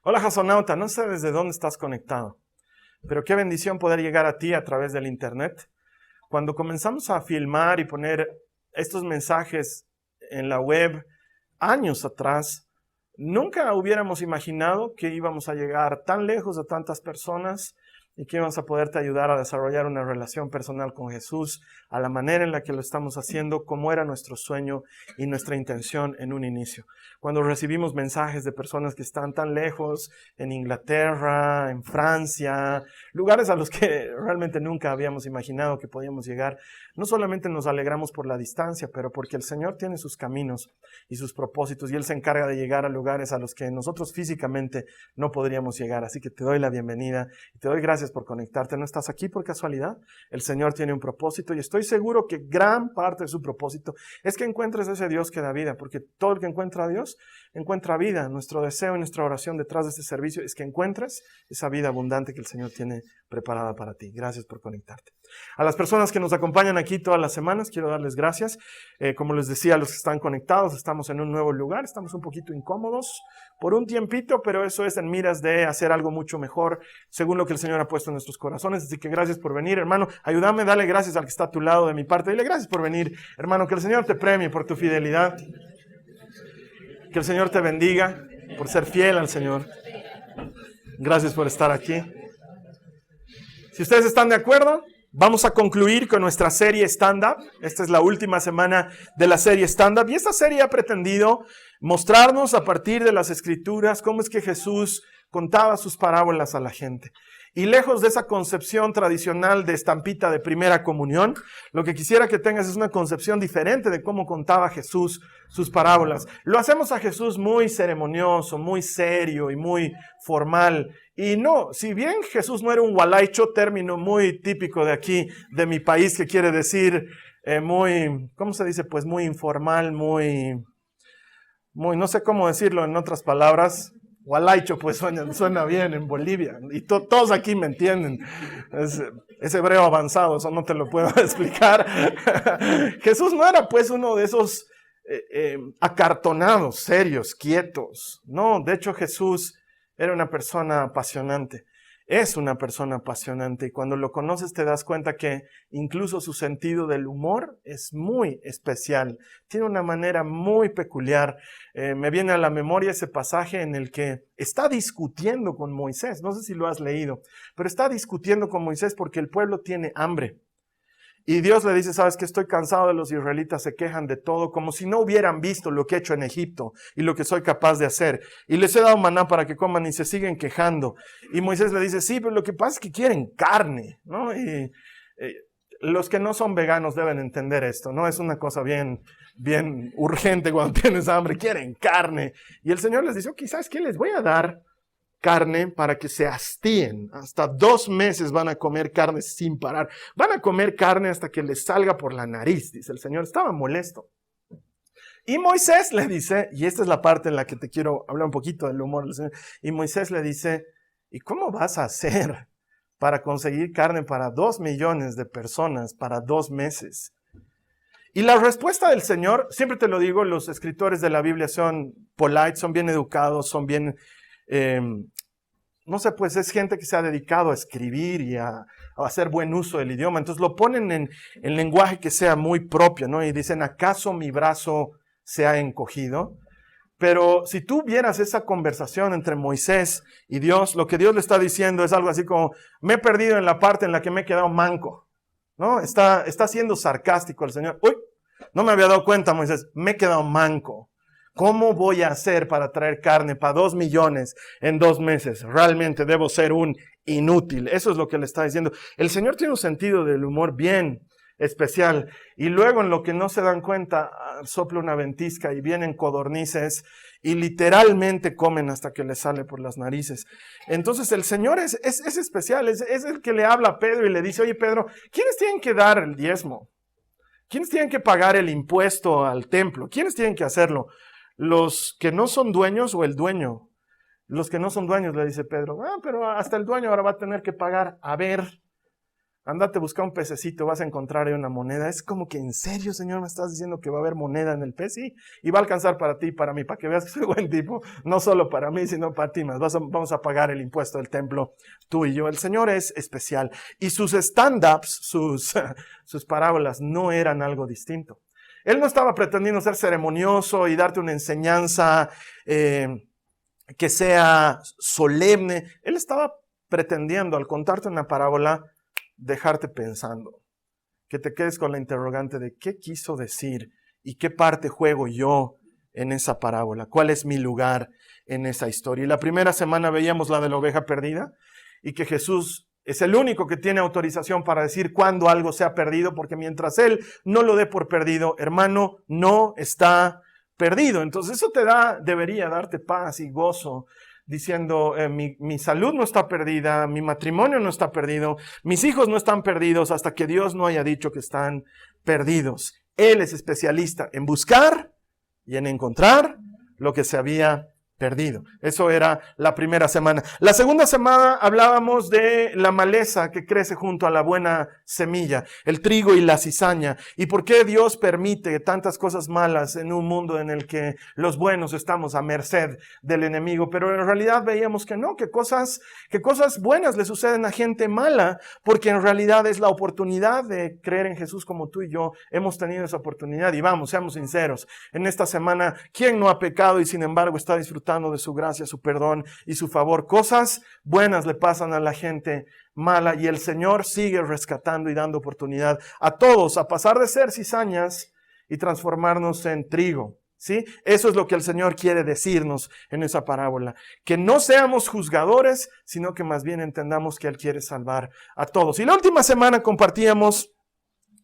Hola Jasonauta, no sé desde dónde estás conectado, pero qué bendición poder llegar a ti a través del internet. Cuando comenzamos a filmar y poner estos mensajes en la web años atrás, nunca hubiéramos imaginado que íbamos a llegar tan lejos a tantas personas y que íbamos a poderte ayudar a desarrollar una relación personal con Jesús a la manera en la que lo estamos haciendo, como era nuestro sueño y nuestra intención en un inicio. Cuando recibimos mensajes de personas que están tan lejos, en Inglaterra, en Francia, lugares a los que realmente nunca habíamos imaginado que podíamos llegar, no solamente nos alegramos por la distancia, pero porque el Señor tiene sus caminos y sus propósitos y Él se encarga de llegar a lugares a los que nosotros físicamente no podríamos llegar. Así que te doy la bienvenida y te doy gracias por conectarte. No estás aquí por casualidad. El Señor tiene un propósito y estoy seguro que gran parte de su propósito es que encuentres ese Dios que da vida, porque todo el que encuentra a Dios encuentra vida. Nuestro deseo y nuestra oración detrás de este servicio es que encuentres esa vida abundante que el Señor tiene preparada para ti. Gracias por conectarte. A las personas que nos acompañan aquí todas las semanas, quiero darles gracias. Como les decía, a los que están conectados, estamos en un nuevo lugar, estamos un poquito incómodos por un tiempito, pero eso es en miras de hacer algo mucho mejor, según lo que el Señor ha puesto en nuestros corazones. Así que gracias por venir, hermano. Ayúdame, dale gracias al que está a tu lado de mi parte. Dile gracias por venir, hermano. Que el Señor te premie por tu fidelidad. Que el Señor te bendiga por ser fiel al Señor. Gracias por estar aquí. Si ustedes están de acuerdo, vamos a concluir con nuestra serie stand-up. Esta es la última semana de la serie stand-up. Y esta serie ha pretendido mostrarnos a partir de las Escrituras cómo es que Jesús contaba sus parábolas a la gente. Y lejos de esa concepción tradicional de estampita de primera comunión, lo que quisiera que tengas es una concepción diferente de cómo contaba Jesús sus parábolas. Lo hacemos a Jesús muy ceremonioso, muy serio y muy formal. Y no, si bien Jesús no era un gualaicho, término muy típico de aquí, de mi país, que quiere decir muy, ¿cómo se dice? Pues muy informal, muy, no sé cómo decirlo en otras palabras. Gualaicho, pues suena bien en Bolivia. Y todos aquí me entienden. Es hebreo avanzado, eso no te lo puedo explicar. Jesús no era pues uno de esos acartonados, serios, quietos. No, de hecho Jesús era una persona apasionante. Es una persona apasionante y cuando lo conoces te das cuenta que incluso su sentido del humor es muy especial. Tiene una manera muy peculiar. Me viene a la memoria ese pasaje en el que está discutiendo con Moisés. No sé si lo has leído, pero está discutiendo con Moisés porque el pueblo tiene hambre. Y Dios le dice, sabes que estoy cansado de los israelitas, se quejan de todo, como si no hubieran visto lo que he hecho en Egipto y lo que soy capaz de hacer. Y les he dado maná para que coman y se siguen quejando. Y Moisés le dice, sí, pero lo que pasa es que quieren carne, ¿no? Y los que no son veganos deben entender esto, ¿no? Es una cosa bien urgente cuando tienes hambre, quieren carne. Y el Señor les dice, ok, ¿sabes qué? Les voy a dar carne para que se hastíen. Hasta 2 meses van a comer carne sin parar. Van a comer carne hasta que les salga por la nariz, dice el Señor. Estaba molesto. Y Moisés le dice, y esta es la parte en la que te quiero hablar un poquito del humor del Señor. Y Moisés le dice, ¿y cómo vas a hacer para conseguir carne para 2 millones de personas para 2 meses? Y la respuesta del Señor, siempre te lo digo, los escritores de la Biblia son polite, son bien educados, son bien... no sé, pues es gente que se ha dedicado a escribir y a hacer buen uso del idioma. Entonces lo ponen en lenguaje que sea muy propio, ¿no? Y dicen, ¿acaso mi brazo se ha encogido? Pero si tú vieras esa conversación entre Moisés y Dios, lo que Dios le está diciendo es algo así como, me he perdido en la parte en la que me he quedado manco, ¿no? Está siendo sarcástico el Señor. Uy, no me había dado cuenta, Moisés, me he quedado manco. ¿Cómo voy a hacer para traer carne para 2 millones en 2 meses? Realmente debo ser un inútil. Eso es lo que le está diciendo. El Señor tiene un sentido del humor bien especial. Y luego en lo que no se dan cuenta, sopla una ventisca y vienen codornices y literalmente comen hasta que les sale por las narices. Entonces el Señor es especial. Es el que le habla a Pedro y le dice, oye Pedro, ¿quiénes tienen que dar el diezmo? ¿Quiénes tienen que pagar el impuesto al templo? ¿Quiénes tienen que hacerlo? ¿Los que no son dueños o el dueño? Los que no son dueños, le dice Pedro. Pero hasta el dueño ahora va a tener que pagar. A ver, Andate, busca un pececito, vas a encontrar ahí una moneda. Es como que, ¿en serio, Señor, me estás diciendo que va a haber moneda en el pez? Sí, y va a alcanzar para ti y para mí, para que veas que soy buen tipo. No solo para mí, sino para ti más. Vamos a pagar el impuesto del templo, tú y yo. El Señor es especial. Y sus stand-ups, sus parábolas, no eran algo distinto. Él no estaba pretendiendo ser ceremonioso y darte una enseñanza que sea solemne. Él estaba pretendiendo, al contarte una parábola, dejarte pensando, que te quedes con la interrogante de qué quiso decir y qué parte juego yo en esa parábola, cuál es mi lugar en esa historia. Y la primera semana veíamos la de la oveja perdida y que Jesús es el único que tiene autorización para decir cuándo algo se ha perdido, porque mientras Él no lo dé por perdido, hermano, no está perdido. Entonces eso debería darte paz y gozo, diciendo, mi salud no está perdida, mi matrimonio no está perdido, mis hijos no están perdidos hasta que Dios no haya dicho que están perdidos. Él es especialista en buscar y en encontrar lo que se había perdido. Eso era la primera semana. La segunda semana hablábamos de la maleza que crece junto a la buena semilla, el trigo y la cizaña, y por qué Dios permite tantas cosas malas en un mundo en el que los buenos estamos a merced del enemigo. Pero en realidad veíamos que no, que cosas buenas le suceden a gente mala, porque en realidad es la oportunidad de creer en Jesús como tú y yo hemos tenido esa oportunidad. Y vamos, seamos sinceros, en esta semana, ¿quién no ha pecado y sin embargo está disfrutando de su gracia, su perdón y su favor? Cosas buenas le pasan a la gente mala y el Señor sigue rescatando y dando oportunidad a todos a pasar de ser cizañas y transformarnos en trigo. ¿Sí? Eso es lo que el Señor quiere decirnos en esa parábola. Que no seamos juzgadores, sino que más bien entendamos que Él quiere salvar a todos. Y la última semana compartíamos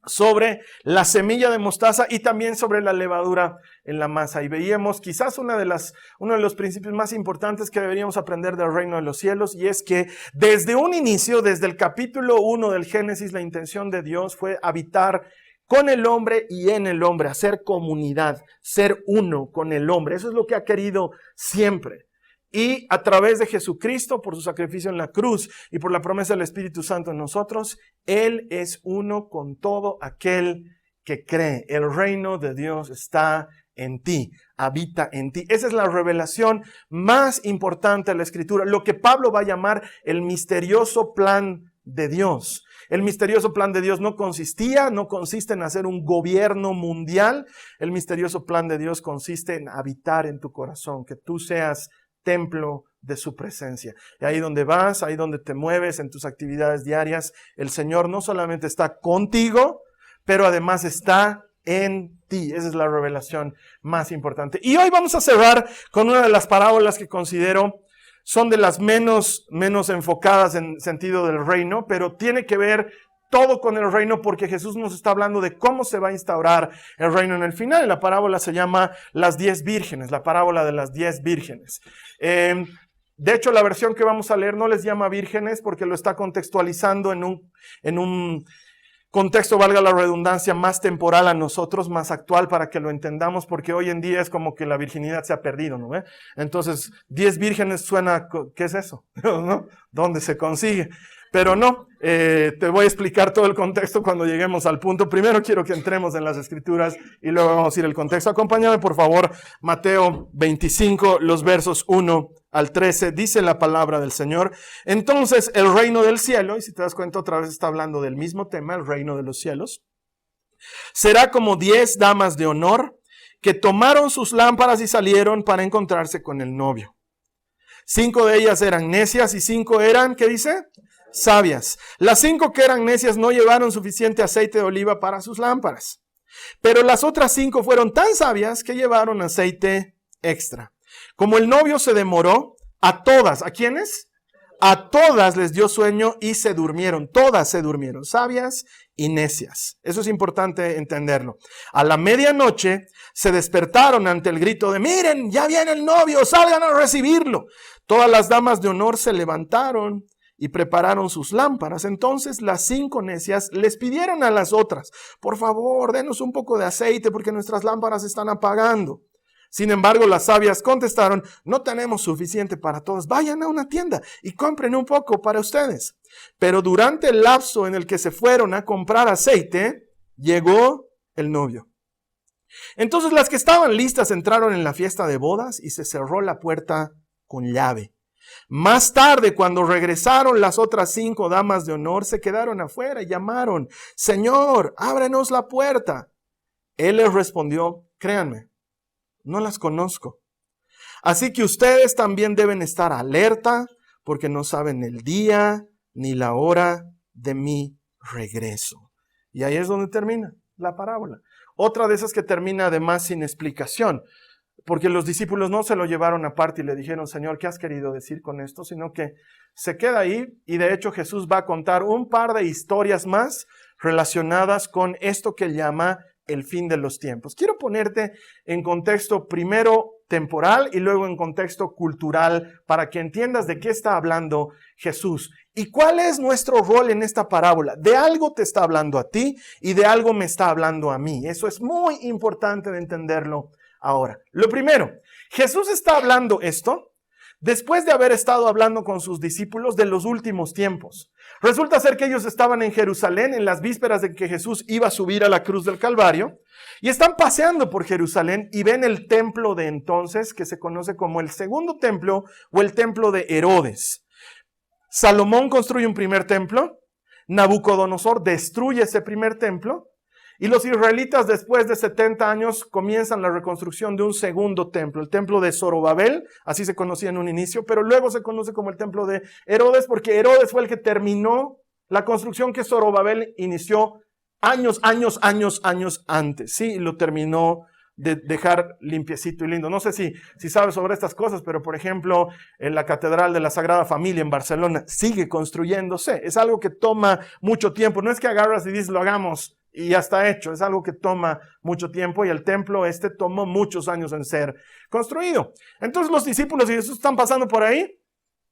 sobre la semilla de mostaza y también sobre la levadura en la masa. Y veíamos quizás uno de los principios más importantes que deberíamos aprender del reino de los cielos, y es que desde un inicio, desde el capítulo 1 del Génesis, la intención de Dios fue habitar con el hombre y en el hombre, hacer comunidad, ser uno con el hombre. Eso es lo que ha querido siempre. Y a través de Jesucristo, por su sacrificio en la cruz y por la promesa del Espíritu Santo en nosotros, Él es uno con todo aquel que cree. El reino de Dios está en ti, habita en ti. Esa es la revelación más importante de la Escritura, lo que Pablo va a llamar el misterioso plan de Dios. El misterioso plan de Dios no consiste en hacer un gobierno mundial. El misterioso plan de Dios consiste en habitar en tu corazón, que tú seas templo de su presencia. Y ahí donde vas, ahí donde te mueves en tus actividades diarias, el Señor no solamente está contigo, pero además está en ti. Esa es la revelación más importante. Y hoy vamos a cerrar con una de las parábolas que considero son de las menos enfocadas en sentido del reino, pero tiene que ver todo con el reino, porque Jesús nos está hablando de cómo se va a instaurar el reino en el final. La parábola se llama las 10 vírgenes, la parábola de las 10 vírgenes. De hecho, la versión que vamos a leer no les llama vírgenes porque lo está contextualizando en un contexto, valga la redundancia, más temporal a nosotros, más actual para que lo entendamos, porque hoy en día es como que la virginidad se ha perdido, ¿no? Entonces, 10 vírgenes suena, ¿qué es eso? ¿No? ¿Dónde se consigue? Pero no, te voy a explicar todo el contexto cuando lleguemos al punto. Primero quiero que entremos en las Escrituras y luego vamos a ir al contexto. Acompáñame, por favor, Mateo 25, los versos 1 al 13. Dice la palabra del Señor: entonces el reino del cielo, y si te das cuenta otra vez está hablando del mismo tema, el reino de los cielos, será como 10 damas de honor que tomaron sus lámparas y salieron para encontrarse con el novio. 5 de ellas eran necias y 5 eran, ¿qué dice? Sabias. Las 5 que eran necias no llevaron suficiente aceite de oliva para sus lámparas, pero las otras 5 fueron tan sabias que llevaron aceite extra. Como el novio se demoró, a todas, ¿a quiénes? A todas les dio sueño y se durmieron. Todas se durmieron, sabias y necias. Eso es importante entenderlo. A la medianoche se despertaron ante el grito de: miren, ya viene el novio, salgan a recibirlo. Todas las damas de honor se levantaron y prepararon sus lámparas. Entonces las 5 necias les pidieron a las otras: por favor, denos un poco de aceite porque nuestras lámparas están apagando. Sin embargo, las sabias contestaron, no tenemos suficiente para todos. Vayan a una tienda y compren un poco para ustedes. Pero durante el lapso en el que se fueron a comprar aceite, llegó el novio. Entonces las que estaban listas entraron en la fiesta de bodas y se cerró la puerta con llave. Más tarde, cuando regresaron las otras 5 damas de honor, se quedaron afuera y llamaron, Señor, ábrenos la puerta. Él les respondió, créanme, no las conozco. Así que ustedes también deben estar alerta porque no saben el día ni la hora de mi regreso. Y ahí es donde termina la parábola. Otra de esas que termina además sin explicación, porque los discípulos no se lo llevaron aparte y le dijeron, Señor, ¿qué has querido decir con esto? Sino que se queda ahí y de hecho Jesús va a contar un par de historias más relacionadas con esto que llama el fin de los tiempos. Quiero ponerte en contexto primero temporal y luego en contexto cultural para que entiendas de qué está hablando Jesús y cuál es nuestro rol en esta parábola. De algo te está hablando a ti y de algo me está hablando a mí. Eso es muy importante de entenderlo ahora. Lo primero, Jesús está hablando esto después de haber estado hablando con sus discípulos de los últimos tiempos. Resulta ser que ellos estaban en Jerusalén en las vísperas de que Jesús iba a subir a la cruz del Calvario y están paseando por Jerusalén y ven el templo de entonces que se conoce como el segundo templo o el templo de Herodes. Salomón construye un primer templo, Nabucodonosor destruye ese primer templo y los israelitas después de 70 años comienzan la reconstrucción de un segundo templo, el templo de Zorobabel, así se conocía en un inicio, pero luego se conoce como el templo de Herodes porque Herodes fue el que terminó la construcción que Zorobabel inició años antes, sí, y lo terminó de dejar limpiecito y lindo. No sé si sabes sobre estas cosas, pero por ejemplo, en la Catedral de la Sagrada Familia en Barcelona sigue construyéndose. Es algo que toma mucho tiempo. No es que agarras y dices, lo hagamos y ya está hecho. Es algo que toma mucho tiempo y el templo tomó muchos años en ser construido. Entonces los discípulos y Jesús están pasando por ahí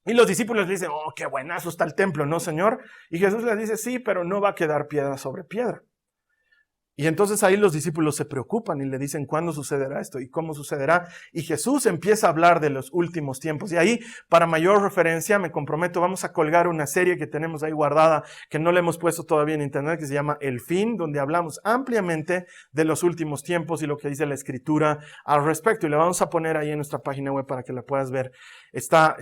y los discípulos le dicen, oh, qué buenazo está el templo, ¿no, Señor? Y Jesús les dice, sí, pero no va a quedar piedra sobre piedra. Y entonces ahí los discípulos se preocupan y le dicen, ¿cuándo sucederá esto? ¿Y cómo sucederá? Y Jesús empieza a hablar de los últimos tiempos. Y ahí, para mayor referencia, me comprometo, vamos a colgar una serie que tenemos ahí guardada, que no le hemos puesto todavía en internet, que se llama El Fin, donde hablamos ampliamente de los últimos tiempos y lo que dice la Escritura al respecto. Y la vamos a poner ahí en nuestra página web para que la puedas ver. Está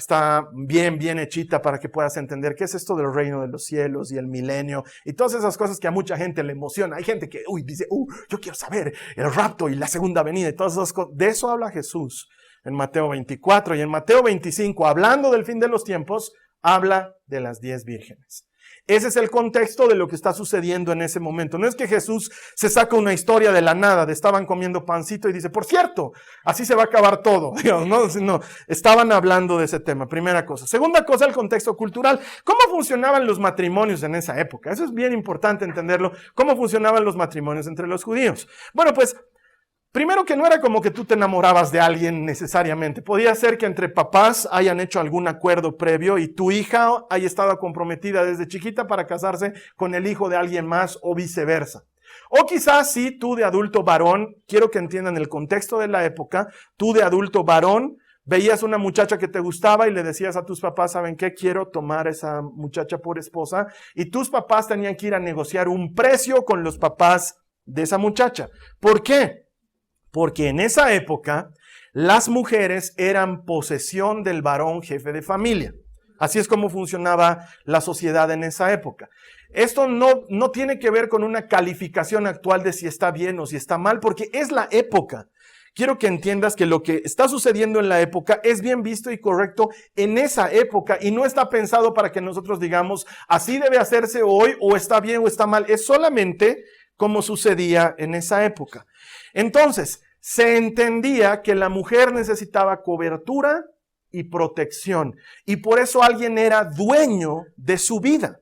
bien hechita para que puedas entender qué es esto del reino de los cielos y el milenio y todas esas cosas que a mucha gente le emociona. Hay gente que, dice, yo quiero saber el rapto y la segunda venida y todas esas cosas. De eso habla Jesús en Mateo 24 y en Mateo 25, hablando del fin de los tiempos, habla de las 10 vírgenes. Ese es el contexto de lo que está sucediendo en ese momento. No es que Jesús se saca una historia de la nada, de estaban comiendo pancito y dice, por cierto, así se va a acabar todo. No, estaban hablando de ese tema, primera cosa. Segunda cosa, el contexto cultural. ¿Cómo funcionaban los matrimonios en esa época? Eso es bien importante entenderlo. ¿Cómo funcionaban los matrimonios entre los judíos? Bueno, pues, primero que no era como que tú te enamorabas de alguien necesariamente. Podía ser que entre papás hayan hecho algún acuerdo previo y tu hija haya estado comprometida desde chiquita para casarse con el hijo de alguien más o viceversa. O quizás sí, tú de adulto varón, quiero que entiendan el contexto de la época, tú de adulto varón veías una muchacha que te gustaba y le decías a tus papás, ¿saben qué? Quiero tomar a esa muchacha por esposa. Y tus papás tenían que ir a negociar un precio con los papás de esa muchacha. ¿Por qué? Porque en esa época las mujeres eran posesión del varón jefe de familia. Así es como funcionaba la sociedad en esa época. Esto no tiene que ver con una calificación actual de si está bien o si está mal, porque es la época. Quiero que entiendas que lo que está sucediendo en la época es bien visto y correcto en esa época y no está pensado para que nosotros digamos así debe hacerse hoy o está bien o está mal. Es solamente como sucedía en esa época. Entonces, se entendía que la mujer necesitaba cobertura y protección y por eso alguien era dueño de su vida.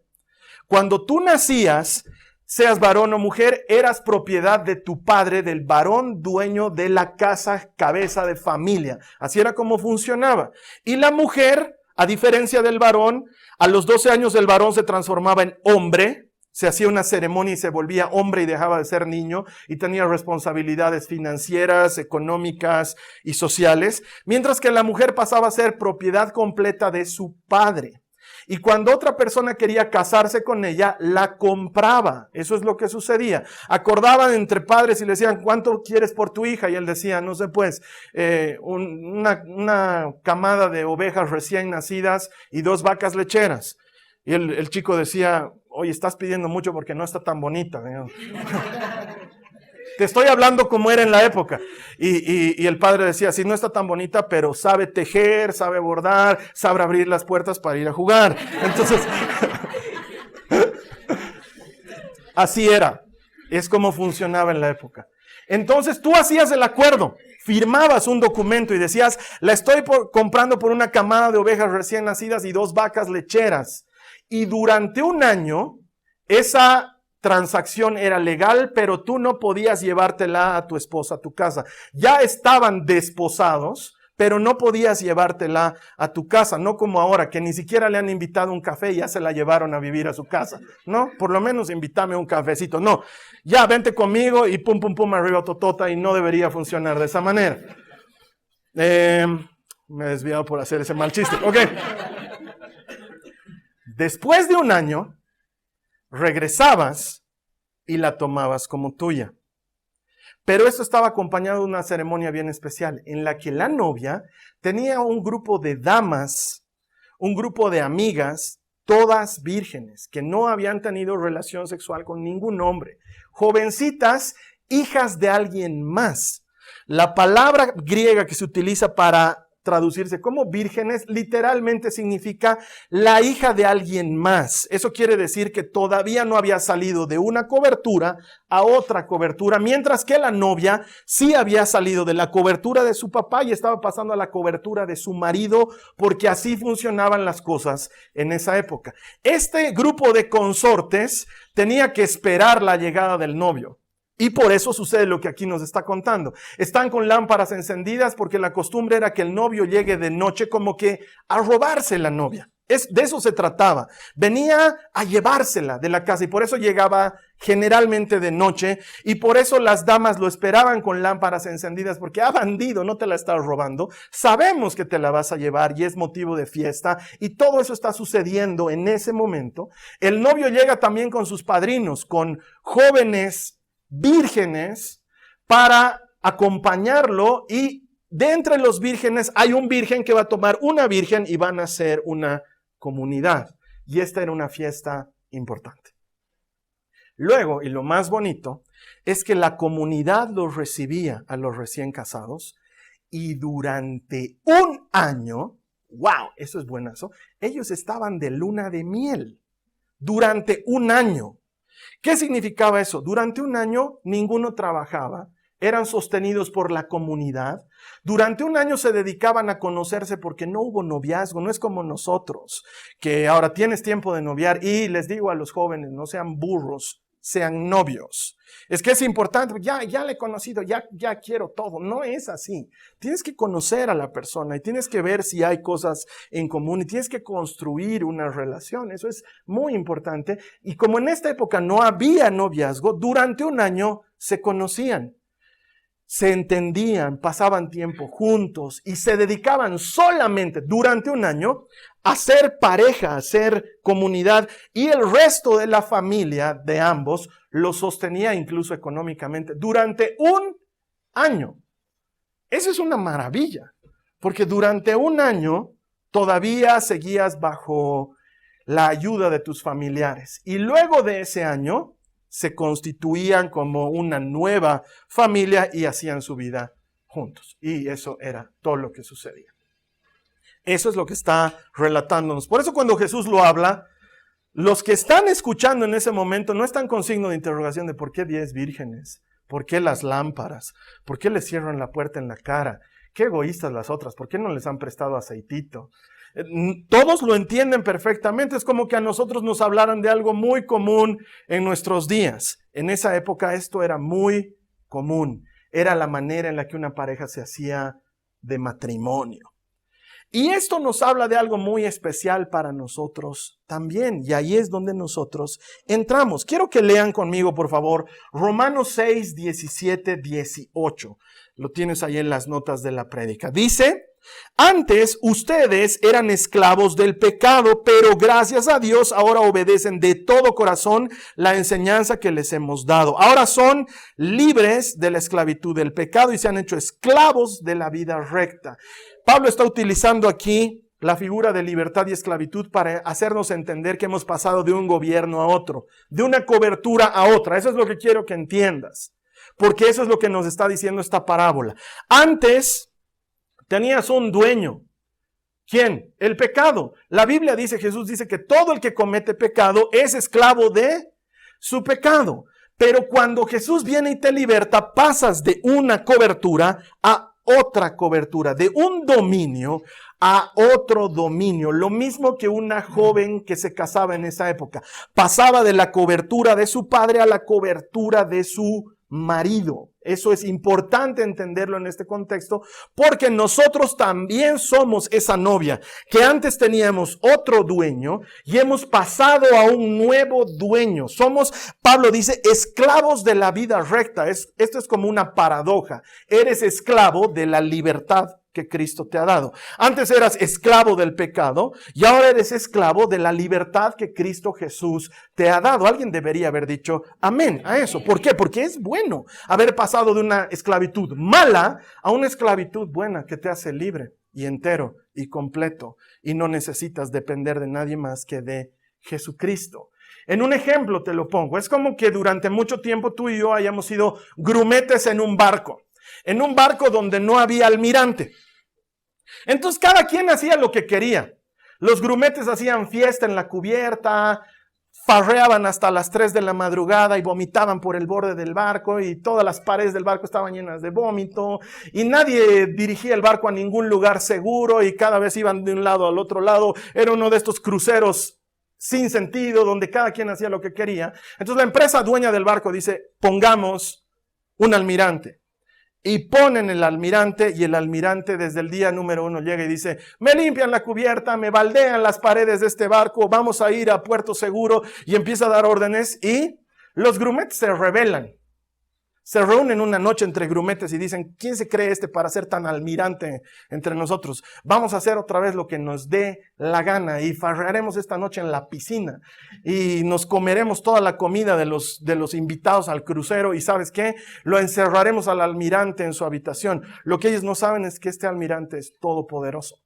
Cuando tú nacías, seas varón o mujer, eras propiedad de tu padre, del varón dueño de la casa, cabeza de familia. Así era como funcionaba. Y la mujer, a diferencia del varón, a los 12 años el varón se transformaba en hombre, se hacía una ceremonia y se volvía hombre y dejaba de ser niño y tenía responsabilidades financieras, económicas y sociales, mientras que la mujer pasaba a ser propiedad completa de su padre. Y cuando otra persona quería casarse con ella, la compraba. Eso es lo que sucedía. Acordaban entre padres y le decían, ¿cuánto quieres por tu hija? Y él decía, no sé pues, una camada de ovejas recién nacidas y 2 vacas lecheras. Y el chico decía, oye, estás pidiendo mucho porque no está tan bonita. Te estoy hablando como era en la época. Y el padre decía, sí, no está tan bonita, pero sabe tejer, sabe bordar, sabe abrir las puertas para ir a jugar. Entonces, así era. Es como funcionaba en la época. Entonces tú hacías el acuerdo, firmabas un documento y decías, la estoy comprando por una camada de ovejas recién nacidas y 2 vacas lecheras. Y durante un año, esa transacción era legal, pero tú no podías llevártela a tu esposa a tu casa. Ya estaban desposados, pero no podías llevártela a tu casa, no como ahora, que ni siquiera le han invitado un café y ya se la llevaron a vivir a su casa, ¿no? Por lo menos invítame un cafecito. No, ya vente conmigo y pum, pum, pum, arriba totota, y no debería funcionar de esa manera. Me he desviado por hacer ese mal chiste. Ok. Después de un año, regresabas y la tomabas como tuya. Pero esto estaba acompañado de una ceremonia bien especial, en la que la novia tenía un grupo de damas, un grupo de amigas, todas vírgenes, que no habían tenido relación sexual con ningún hombre, jovencitas, hijas de alguien más. La palabra griega que se utiliza para traducirse como vírgenes literalmente significa la hija de alguien más. Eso quiere decir que todavía no había salido de una cobertura a otra cobertura, mientras que la novia sí había salido de la cobertura de su papá y estaba pasando a la cobertura de su marido, porque así funcionaban las cosas en esa época. Este grupo de consortes tenía que esperar la llegada del novio. Y por eso sucede lo que aquí nos está contando. Están con lámparas encendidas porque la costumbre era que el novio llegue de noche como que a robarse la novia. De eso se trataba. Venía a llevársela de la casa y por eso llegaba generalmente de noche y por eso las damas lo esperaban con lámparas encendidas porque, bandido, no te la estás robando. Sabemos que te la vas a llevar y es motivo de fiesta y todo eso está sucediendo en ese momento. El novio llega también con sus padrinos, con jóvenes vírgenes para acompañarlo, y de entre los vírgenes hay un virgen que va a tomar una virgen y van a ser una comunidad. Y esta era una fiesta importante. Luego, y lo más bonito, es que la comunidad los recibía a los recién casados y durante un año, wow, eso es buenazo, ellos estaban de luna de miel durante un año. ¿Qué significaba eso? Durante un año ninguno trabajaba, eran sostenidos por la comunidad. Durante un año se dedicaban a conocerse porque no hubo noviazgo, no es como nosotros, que ahora tienes tiempo de noviar y les digo a los jóvenes, no sean burros, sean novios. Es que es importante, ya le he conocido, ya quiero todo. No es así. Tienes que conocer a la persona y tienes que ver si hay cosas en común y tienes que construir una relación. Eso es muy importante. Y como en esta época no había noviazgo, durante un año se conocían, se entendían, pasaban tiempo juntos y se dedicaban solamente durante un año a ser pareja, a ser comunidad, y el resto de la familia de ambos lo sostenía incluso económicamente durante un año. Eso es una maravilla, porque durante un año todavía seguías bajo la ayuda de tus familiares y luego de ese año se constituían como una nueva familia y hacían su vida juntos. Y eso era todo lo que sucedía. Eso es lo que está relatándonos. Por eso cuando Jesús lo habla, los que están escuchando en ese momento no están con signo de interrogación de por qué 10 vírgenes, por qué las lámparas, por qué les cierran la puerta en la cara, qué egoístas las otras, por qué no les han prestado aceitito. Todos lo entienden perfectamente. Es como que a nosotros nos hablaran de algo muy común en nuestros días. En esa época esto era muy común. Era la manera en la que una pareja se hacía de matrimonio. Y esto nos habla de algo muy especial para nosotros también. Y ahí es donde nosotros entramos. Quiero que lean conmigo, por favor, Romanos 6, 17, 18. Lo tienes ahí en las notas de la prédica. Dice: antes ustedes eran esclavos del pecado, pero gracias a Dios ahora obedecen de todo corazón la enseñanza que les hemos dado. Ahora son libres de la esclavitud del pecado y se han hecho esclavos de la vida recta. Pablo está utilizando aquí la figura de libertad y esclavitud para hacernos entender que hemos pasado de un gobierno a otro, de una cobertura a otra. Eso es lo que quiero que entiendas, porque eso es lo que nos está diciendo esta parábola. Antes tenías un dueño. ¿Quién? El pecado. La Biblia dice, Jesús dice que todo el que comete pecado es esclavo de su pecado. Pero cuando Jesús viene y te liberta, pasas de una cobertura a otra cobertura, de un dominio a otro dominio. Lo mismo que una joven que se casaba en esa época. Pasaba de la cobertura de su padre a la cobertura de su marido. Eso es importante entenderlo en este contexto, porque nosotros también somos esa novia que antes teníamos otro dueño y hemos pasado a un nuevo dueño. Somos, Pablo dice, esclavos de la vida recta. Esto es como una paradoja. Eres esclavo de la libertad que Cristo te ha dado. Antes eras esclavo del pecado y ahora eres esclavo de la libertad que Cristo Jesús te ha dado. Alguien debería haber dicho amén a eso. ¿Por qué? Porque es bueno haber pasado de una esclavitud mala a una esclavitud buena que te hace libre y entero y completo y no necesitas depender de nadie más que de Jesucristo. En un ejemplo te lo pongo. Es como que durante mucho tiempo tú y yo hayamos sido grumetes en un barco donde no había almirante. Entonces cada quien hacía lo que quería. Los grumetes hacían fiesta en la cubierta, farreaban hasta las 3 de la madrugada y vomitaban por el borde del barco y todas las paredes del barco estaban llenas de vómito y nadie dirigía el barco a ningún lugar seguro y cada vez iban de un lado al otro lado. Era uno de estos cruceros sin sentido donde cada quien hacía lo que quería. Entonces la empresa dueña del barco dice, pongamos un almirante. Y ponen el almirante y el almirante desde el día número 1 llega y dice, me limpian la cubierta, me baldean las paredes de este barco, vamos a ir a puerto seguro, y empieza a dar órdenes y los grumetes se rebelan. Se reúnen una noche entre grumetes y dicen, ¿quién se cree para ser tan almirante entre nosotros? Vamos a hacer otra vez lo que nos dé la gana y farrearemos esta noche en la piscina y nos comeremos toda la comida de los invitados al crucero y ¿sabes qué? Lo encerraremos al almirante en su habitación. Lo que ellos no saben es que este almirante es todopoderoso.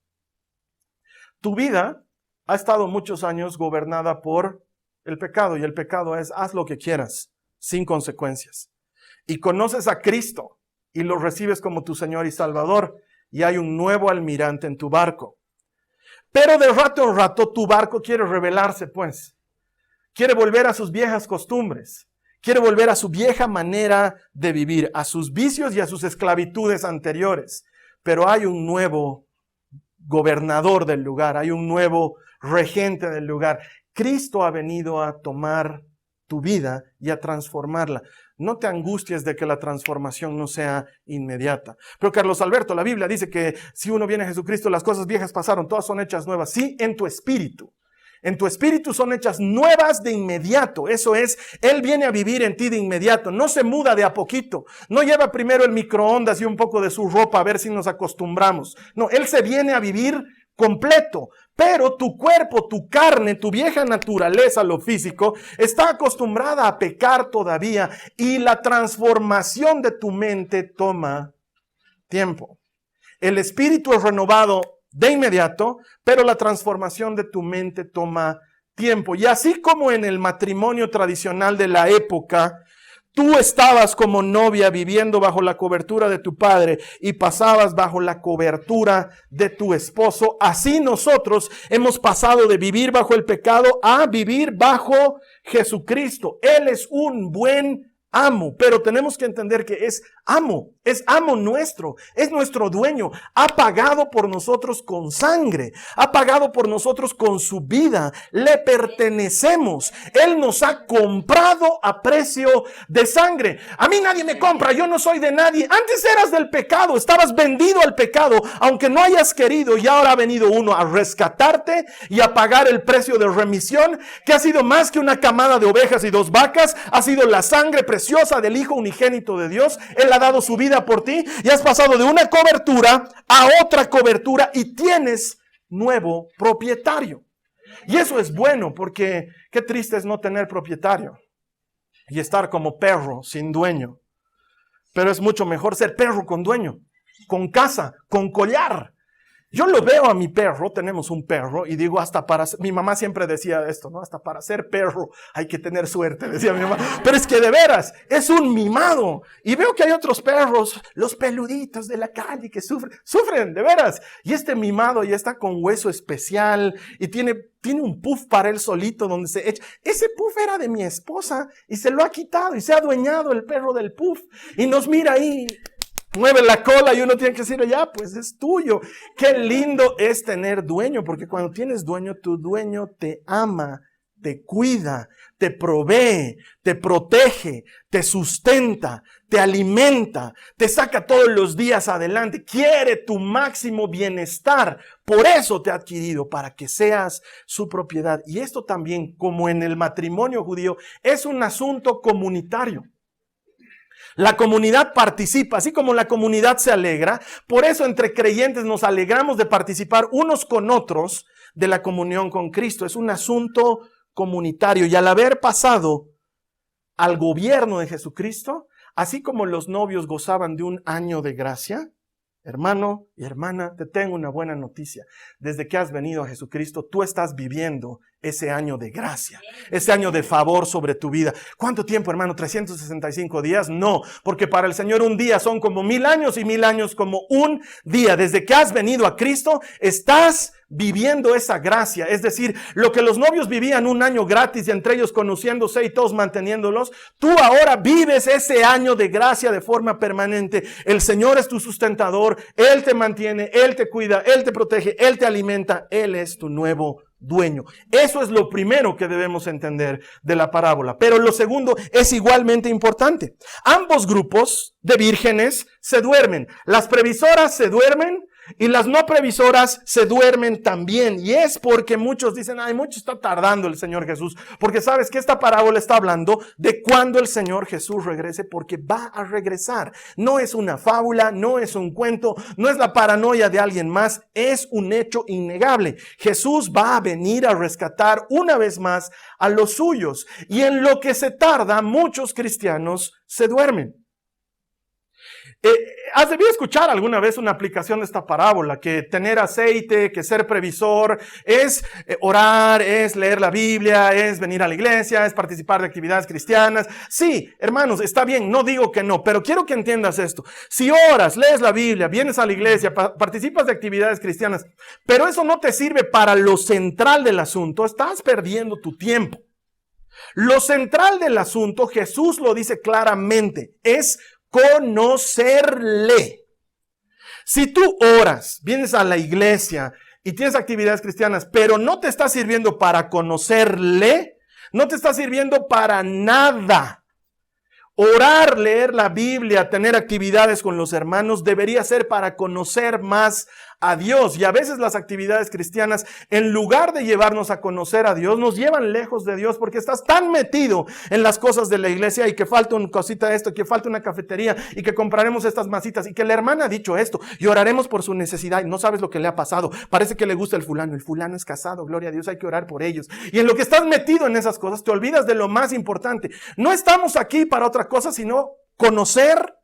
Tu vida ha estado muchos años gobernada por el pecado y el pecado es haz lo que quieras sin consecuencias. Y conoces a Cristo y lo recibes como tu Señor y Salvador y hay un nuevo almirante en tu barco. Pero de rato en rato tu barco quiere rebelarse, pues. Quiere volver a sus viejas costumbres. Quiere volver a su vieja manera de vivir, a sus vicios y a sus esclavitudes anteriores. Pero hay un nuevo gobernador del lugar, hay un nuevo regente del lugar. Cristo ha venido a tomar tu vida y a transformarla. No te angusties de que la transformación no sea inmediata. Pero Carlos Alberto, la Biblia dice que si uno viene a Jesucristo, las cosas viejas pasaron, todas son hechas nuevas. Sí, en tu espíritu. En tu espíritu son hechas nuevas de inmediato. Eso es, Él viene a vivir en ti de inmediato. No se muda de a poquito. No lleva primero el microondas y un poco de su ropa a ver si nos acostumbramos. No, Él se viene a vivir completo. Pero tu cuerpo, tu carne, tu vieja naturaleza, lo físico, está acostumbrada a pecar todavía y la transformación de tu mente toma tiempo. El espíritu es renovado de inmediato, pero la transformación de tu mente toma tiempo. Y así como en el matrimonio tradicional de la época, tú estabas como novia viviendo bajo la cobertura de tu padre y pasabas bajo la cobertura de tu esposo. Así nosotros hemos pasado de vivir bajo el pecado a vivir bajo Jesucristo. Él es un buen amo, pero tenemos que entender que es amo nuestro, es nuestro dueño, ha pagado por nosotros con sangre, ha pagado por nosotros con su vida, le pertenecemos, Él nos ha comprado a precio de sangre. A mí nadie me compra, yo no soy de nadie. Antes eras del pecado, estabas vendido al pecado, aunque no hayas querido, y ahora ha venido uno a rescatarte y a pagar el precio de remisión, que ha sido más que una camada de ovejas y 2 vacas, ha sido la sangre preciosa del Hijo unigénito de Dios. Él ha dado su vida por ti y has pasado de una cobertura a otra cobertura y tienes nuevo propietario. Y eso es bueno, porque qué triste es no tener propietario y estar como perro sin dueño. Pero es mucho mejor ser perro con dueño, con casa, con collar. Yo lo veo a mi perro, tenemos un perro, y digo, mi mamá siempre decía esto, ¿no? Hasta para ser perro hay que tener suerte, decía mi mamá. Pero es que de veras, es un mimado. Y veo que hay otros perros, los peluditos de la calle que sufren, de veras. Y este mimado ya está con hueso especial y tiene un puff para él solito donde se echa. Ese puff era de mi esposa y se lo ha quitado y se ha adueñado el perro del puff. Y nos mira ahí, mueve la cola y uno tiene que decir, ya, pues es tuyo. Qué lindo es tener dueño, porque cuando tienes dueño, tu dueño te ama, te cuida, te provee, te protege, te sustenta, te alimenta, te saca todos los días adelante, quiere tu máximo bienestar. Por eso te ha adquirido, para que seas su propiedad. Y esto también, como en el matrimonio judío, es un asunto comunitario. La comunidad participa, así como la comunidad se alegra. Por eso entre creyentes nos alegramos de participar unos con otros de la comunión con Cristo. Es un asunto comunitario. Y al haber pasado al gobierno de Jesucristo, así como los novios gozaban de un año de gracia, hermano y hermana, te tengo una buena noticia. Desde que has venido a Jesucristo, tú estás viviendo ese año de gracia, ese año de favor sobre tu vida. ¿Cuánto tiempo, hermano? ¿365 días? No, porque para el Señor un día son como 1000 años y 1000 años como un día. Desde que has venido a Cristo, estás viviendo esa gracia. Es decir, lo que los novios vivían un año gratis y entre ellos conociéndose y todos manteniéndolos, tú ahora vives ese año de gracia de forma permanente. El Señor es tu sustentador, Él te mantiene, Él te cuida, Él te protege, Él te alimenta, Él es tu nuevo dueño. Eso es lo primero que debemos entender de la parábola. Pero lo segundo es igualmente importante. Ambos grupos de vírgenes se duermen. Las previsoras se duermen y las no previsoras se duermen también. Y es porque muchos dicen, ay, mucho está tardando el Señor Jesús. Porque sabes que esta parábola está hablando de cuando el Señor Jesús regrese, porque va a regresar. No es una fábula, no es un cuento, no es la paranoia de alguien más, es un hecho innegable. Jesús va a venir a rescatar una vez más a los suyos. Y en lo que se tarda, muchos cristianos se duermen. ¿Has debido escuchar alguna vez una aplicación de esta parábola? Que tener aceite, que ser previsor, es orar, es leer la Biblia, es venir a la iglesia, es participar de actividades cristianas. Sí, hermanos, está bien, no digo que no, pero quiero que entiendas esto. Si oras, lees la Biblia, vienes a la iglesia, participas de actividades cristianas, pero eso no te sirve para lo central del asunto, estás perdiendo tu tiempo. Lo central del asunto, Jesús lo dice claramente, es conocerle. Si tú oras, vienes a la iglesia y tienes actividades cristianas, pero no te está sirviendo para conocerle, no te está sirviendo para nada. Orar, leer la Biblia, tener actividades con los hermanos debería ser para conocer más a Dios. Y a veces las actividades cristianas, en lugar de llevarnos a conocer a Dios, nos llevan lejos de Dios, porque estás tan metido en las cosas de la iglesia y que falta una cosita de esto, que falta una cafetería y que compraremos estas masitas y que la hermana ha dicho esto y oraremos por su necesidad y no sabes lo que le ha pasado. Parece que le gusta el fulano es casado, gloria a Dios, hay que orar por ellos. Y en lo que estás metido en esas cosas, te olvidas de lo más importante. No estamos aquí para otra cosa, sino conocer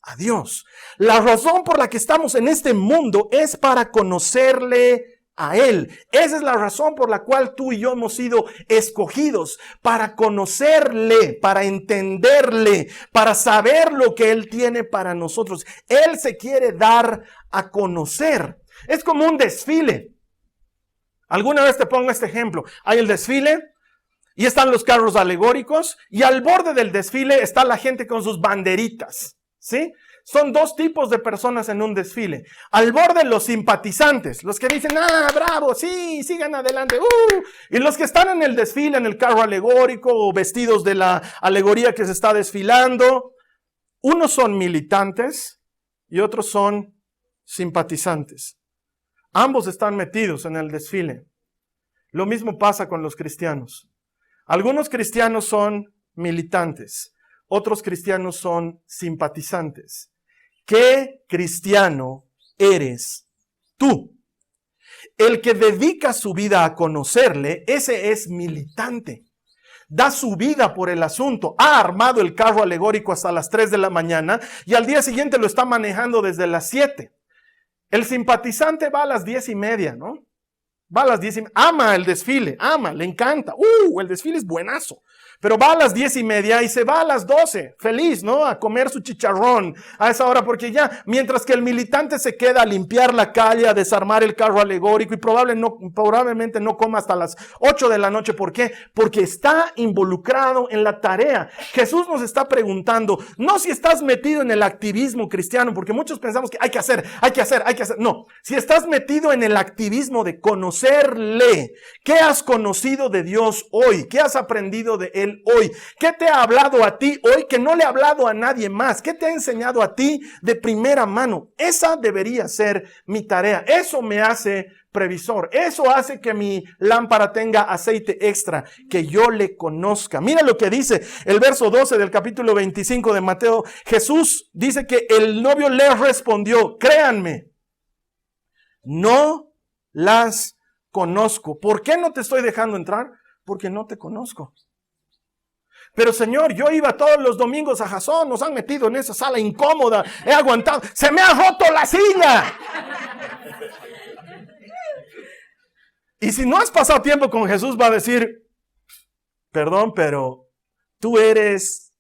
a Dios. La razón por la que estamos en este mundo es para conocerle a Él. Esa es la razón por la cual tú y yo hemos sido escogidos, para conocerle, para entenderle, para saber lo que Él tiene para nosotros. Él se quiere dar a conocer. Es como un desfile. Alguna vez te pongo este ejemplo. Hay el desfile y están los carros alegóricos, y al borde del desfile está la gente con sus banderitas, ¿sí? Son dos tipos de personas en un desfile. Al borde los simpatizantes, los que dicen, bravo, sí, sigan adelante. Y los que están en el desfile, en el carro alegórico o vestidos de la alegoría que se está desfilando. Unos son militantes y otros son simpatizantes. Ambos están metidos en el desfile. Lo mismo pasa con los cristianos. Algunos cristianos son militantes, otros cristianos son simpatizantes. ¿Qué cristiano eres tú? El que dedica su vida a conocerle, ese es militante. Da su vida por el asunto. Ha armado el carro alegórico hasta las 3 de la mañana y al día siguiente lo está manejando desde las 7. El simpatizante va a las 10:30, ¿no? Va a las 10:30. Ama el desfile, le encanta. El desfile es buenazo. Pero va a las 10:30 y se va a las 12, feliz, ¿no? A comer su chicharrón a esa hora, porque ya, mientras que el militante se queda a limpiar la calle, a desarmar el carro alegórico y probablemente no coma hasta las 8 de la noche. ¿Por qué? Porque está involucrado en la tarea. Jesús nos está preguntando, no si estás metido en el activismo cristiano, porque muchos pensamos que hay que hacer. No, si estás metido en el activismo de conocerle, ¿qué has conocido de Dios hoy? ¿Qué has aprendido de Él hoy? ¿Qué te ha hablado a ti hoy que no le ha hablado a nadie más? ¿Qué te ha enseñado a ti de primera mano? Esa debería ser mi tarea. Eso me hace previsor. Eso hace que mi lámpara tenga aceite extra, que yo le conozca. Mira lo que dice el verso 12 del capítulo 25 de Mateo. Jesús dice que el novio le respondió, créanme, no las conozco. ¿Por qué no te estoy dejando entrar? Porque no te conozco. Pero Señor, yo iba todos los domingos a Jasón, nos han metido en esa sala incómoda, he aguantado, se me ha roto la silla. Y si no has pasado tiempo con Jesús, va a decir, perdón, pero tú eres,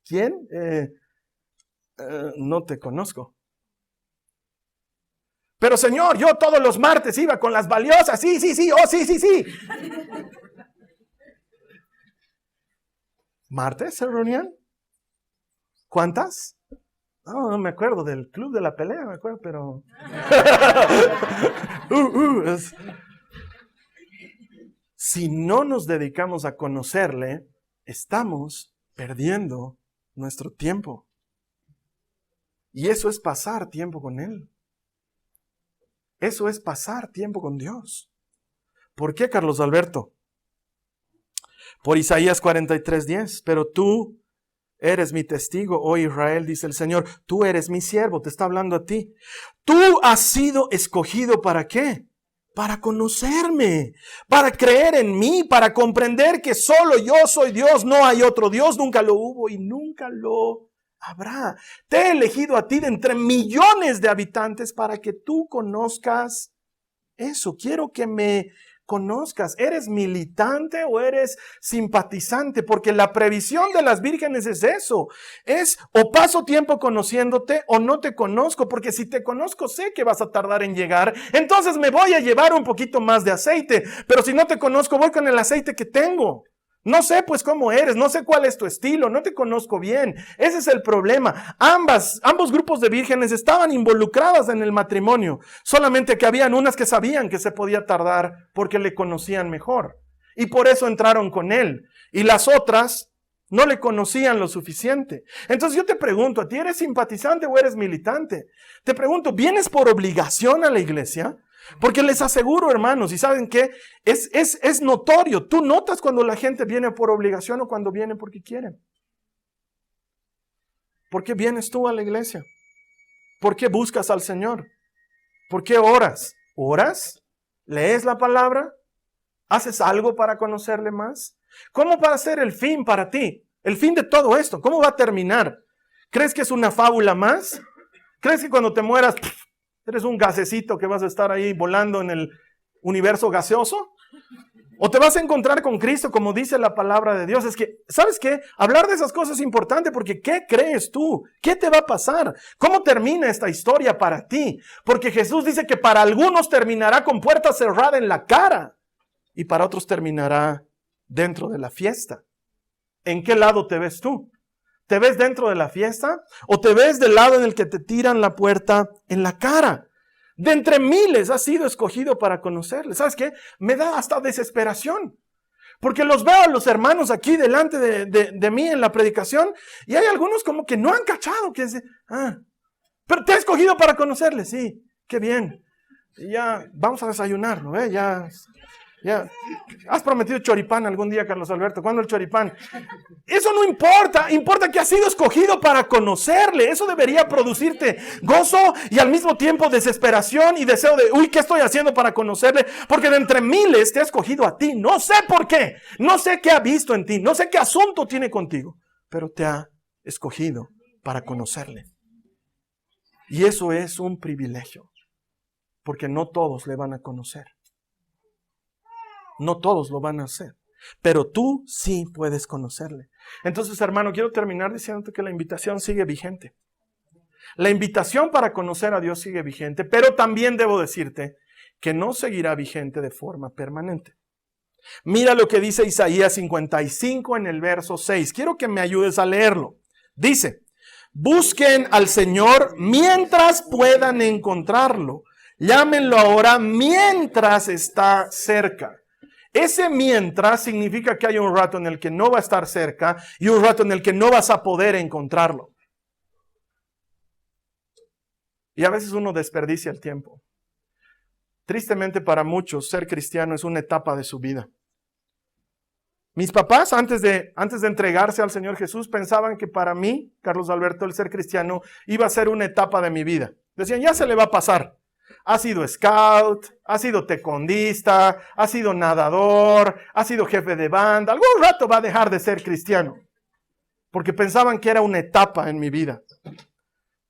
¿quién? No te conozco. Pero Señor, yo todos los martes iba con las valiosas, sí, sí. ¿Martes se reunían? ¿Cuántas? No me acuerdo del club de la pelea, me acuerdo, pero... Si no nos dedicamos a conocerle, estamos perdiendo nuestro tiempo. Y eso es pasar tiempo con Él. Eso es pasar tiempo con Dios. ¿Por qué, Carlos Alberto? Por Isaías 43:10. Pero tú eres mi testigo, oh Israel, dice el Señor. Tú eres mi siervo, te está hablando a ti. Tú has sido escogido ¿para qué? Para conocerme, para creer en mí, para comprender que solo yo soy Dios, no hay otro Dios, nunca lo hubo y nunca lo habrá. Te he elegido a ti de entre millones de habitantes para que tú conozcas eso. Quiero que me conozcas. ¿Eres militante o eres simpatizante? Porque la previsión de las vírgenes es eso. Es o paso tiempo conociéndote o no te conozco. Porque si te conozco sé que vas a tardar en llegar. Entonces me voy a llevar un poquito más de aceite. Pero si no te conozco voy con el aceite que tengo. No sé pues cómo eres, no sé cuál es tu estilo, no te conozco bien. Ese es el problema. Ambos grupos de vírgenes estaban involucradas en el matrimonio. Solamente que habían unas que sabían que se podía tardar porque le conocían mejor. Y por eso entraron con él. Y las otras no le conocían lo suficiente. Entonces yo te pregunto, ¿a ti eres simpatizante o eres militante? Te pregunto, ¿vienes por obligación a la iglesia? Porque les aseguro, hermanos, ¿y saben qué? Es notorio. Tú notas cuando la gente viene por obligación o cuando viene porque quieren. ¿Por qué vienes tú a la iglesia? ¿Por qué buscas al Señor? ¿Por qué oras? ¿Oras? ¿Lees la palabra? ¿Haces algo para conocerle más? ¿Cómo va a ser el fin para ti? El fin de todo esto, ¿cómo va a terminar? ¿Crees que es una fábula más? ¿Crees que cuando te mueras... ¿Eres un gasecito que vas a estar ahí volando en el universo gaseoso? ¿O te vas a encontrar con Cristo como dice la palabra de Dios? Es que, ¿sabes qué? Hablar de esas cosas es importante porque ¿qué crees tú? ¿Qué te va a pasar? ¿Cómo termina esta historia para ti? Porque Jesús dice que para algunos terminará con puerta cerrada en la cara y para otros terminará dentro de la fiesta. ¿En qué lado te ves tú? ¿Te ves dentro de la fiesta o te ves del lado en el que te tiran la puerta en la cara? De entre miles has sido escogido para conocerle. ¿Sabes qué? Me da hasta desesperación. Porque los veo a los hermanos aquí delante de mí en la predicación y hay algunos como que no han cachado. Que dicen, pero te he escogido para conocerle. Sí, qué bien. Y ya vamos a desayunar, ¿no? Ya. Has prometido choripán algún día, Carlos Alberto. ¿Cuándo el choripán? Eso no importa. Importa que has sido escogido para conocerle. Eso debería producirte gozo y al mismo tiempo desesperación y deseo de, ¿qué estoy haciendo para conocerle? Porque de entre miles te ha escogido a ti. No sé por qué. No sé qué ha visto en ti. No sé qué asunto tiene contigo. Pero te ha escogido para conocerle. Y eso es un privilegio. Porque no todos le van a conocer. No todos lo van a hacer, pero tú sí puedes conocerle. Entonces, hermano, quiero terminar diciéndote que la invitación sigue vigente. La invitación para conocer a Dios sigue vigente, pero también debo decirte que no seguirá vigente de forma permanente. Mira lo que dice Isaías 55 en el verso 6. Quiero que me ayudes a leerlo. Dice, busquen al Señor mientras puedan encontrarlo. Llámenlo ahora mientras está cerca. Ese mientras significa que hay un rato en el que no va a estar cerca y un rato en el que no vas a poder encontrarlo. Y a veces uno desperdicia el tiempo. Tristemente para muchos, ser cristiano es una etapa de su vida. Mis papás, antes de entregarse al Señor Jesús, pensaban que para mí, Carlos Alberto, el ser cristiano iba a ser una etapa de mi vida. Decían, ya se le va a pasar. Ha sido scout, ha sido tecondista, ha sido nadador, ha sido jefe de banda. Algún rato va a dejar de ser cristiano. Porque pensaban que era una etapa en mi vida.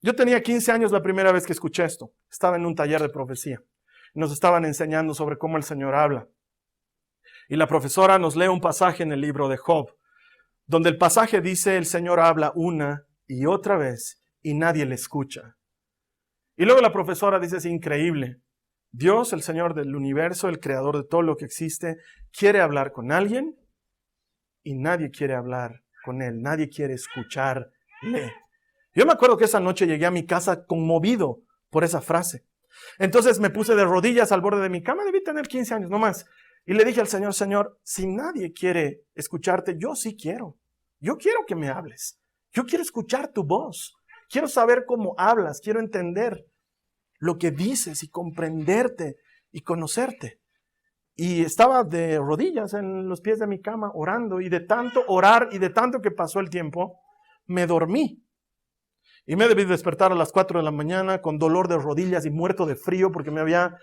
Yo tenía 15 años la primera vez que escuché esto. Estaba en un taller de profecía. Nos estaban enseñando sobre cómo el Señor habla. Y la profesora nos lee un pasaje en el libro de Job, donde el pasaje dice, el Señor habla una y otra vez y nadie le escucha. Y luego la profesora dice, es increíble. Dios, el Señor del universo, el creador de todo lo que existe, quiere hablar con alguien y nadie quiere hablar con él. Nadie quiere escucharle. Yo me acuerdo que esa noche llegué a mi casa conmovido por esa frase. Entonces me puse de rodillas al borde de mi cama. Debí tener 15 años, no más. Y le dije al Señor, Señor, si nadie quiere escucharte, yo sí quiero. Yo quiero que me hables. Yo quiero escuchar tu voz. Quiero saber cómo hablas, quiero entender lo que dices y comprenderte y conocerte. Y estaba de rodillas en los pies de mi cama orando y de tanto orar y de tanto que pasó el tiempo, me dormí. Y me debí despertar a las 4 de la mañana con dolor de rodillas y muerto de frío porque me había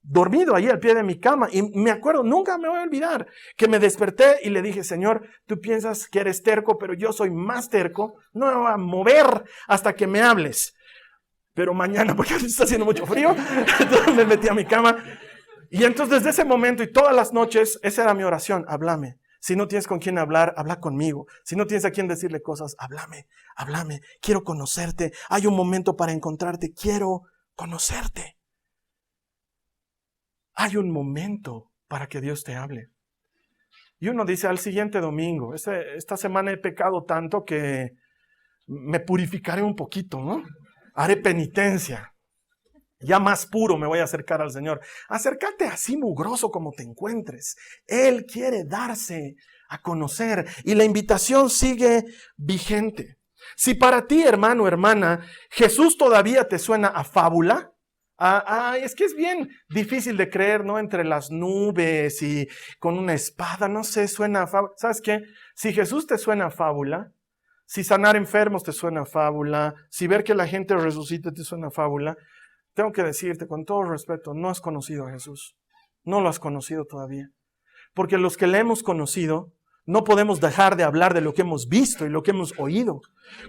dormido ahí al pie de mi cama. Y me acuerdo, nunca me voy a olvidar, que me desperté y le dije, Señor, tú piensas que eres terco, pero yo soy más terco. No me voy a mover hasta que me hables. Pero mañana, porque está haciendo mucho frío, entonces me metí a mi cama. Y entonces desde ese momento y todas las noches, esa era mi oración, háblame. Si no tienes con quién hablar, habla conmigo. Si no tienes a quién decirle cosas, háblame. Quiero conocerte. Hay un momento para encontrarte. Quiero conocerte. Hay un momento para que Dios te hable. Y uno dice, al siguiente domingo, esta semana he pecado tanto que me purificaré un poquito, ¿no? Haré penitencia. Ya más puro me voy a acercar al Señor. Acércate así mugroso como te encuentres. Él quiere darse a conocer y la invitación sigue vigente. Si para ti, hermano, hermana, Jesús todavía te suena a fábula, es que es bien difícil de creer, ¿no? Entre las nubes y con una espada, no sé, suena a fábula. ¿Sabes qué? Si Jesús te suena a fábula, si sanar enfermos te suena a fábula, si ver que la gente resucita te suena a fábula, tengo que decirte con todo respeto, no has conocido a Jesús. No lo has conocido todavía. Porque los que le hemos conocido, no podemos dejar de hablar de lo que hemos visto y lo que hemos oído.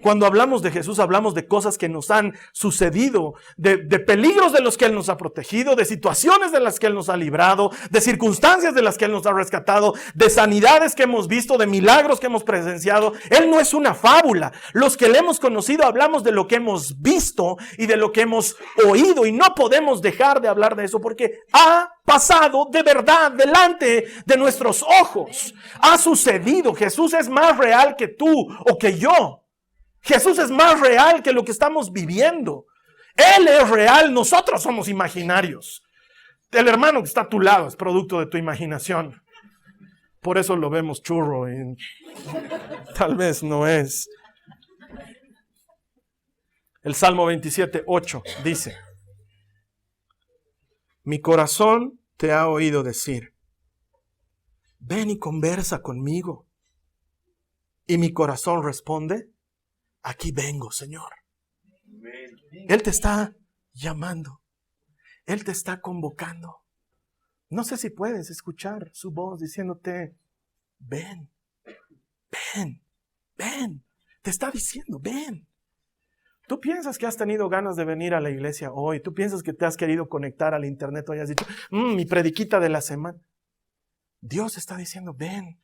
Cuando hablamos de Jesús, hablamos de cosas que nos han sucedido, de peligros de los que Él nos ha protegido, de situaciones de las que Él nos ha librado, de circunstancias de las que Él nos ha rescatado, de sanidades que hemos visto, de milagros que hemos presenciado. Él no es una fábula. Los que le hemos conocido hablamos de lo que hemos visto y de lo que hemos oído y no podemos dejar de hablar de eso porque ha pasado de verdad delante de nuestros ojos. Ha sucedido. Jesús es más real que tú o que yo. Jesús es más real que lo que estamos viviendo. Él es real, nosotros somos imaginarios. El hermano que está a tu lado es producto de tu imaginación. Por eso lo vemos churro y tal vez no es. El Salmo 27:8 dice: mi corazón te ha oído decir, ven y conversa conmigo. Y mi corazón responde, aquí vengo, Señor. Él te está llamando. Él te está convocando. No sé si puedes escuchar su voz diciéndote, ven, ven, ven. Te está diciendo, ven. Tú piensas que has tenido ganas de venir a la iglesia hoy. Tú piensas que te has querido conectar al internet hoy. Has dicho, mi prediquita de la semana. Dios está diciendo, ven.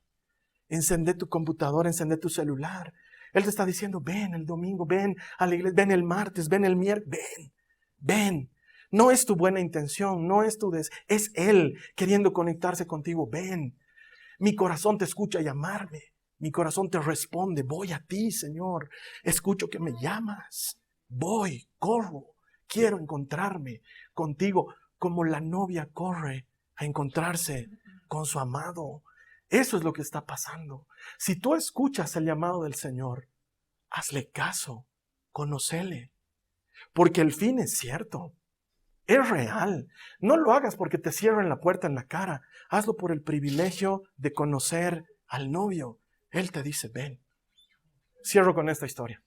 Encendé tu computadora, encendé tu celular. Él te está diciendo, ven el domingo, ven a la iglesia, ven el martes, ven el miércoles, ven, ven. No es tu buena intención, no es es Él queriendo conectarse contigo, ven. Mi corazón te escucha llamarme. Mi corazón te responde, voy a ti, Señor. Escucho que me llamas. Voy, corro. Quiero encontrarme contigo como la novia corre a encontrarse con su amado. Eso es lo que está pasando. Si tú escuchas el llamado del Señor, hazle caso, conócele. Porque el fin es cierto. Es real. No lo hagas porque te cierren la puerta en la cara. Hazlo por el privilegio de conocer al novio. Él te dice, ven. Cierro con esta historia.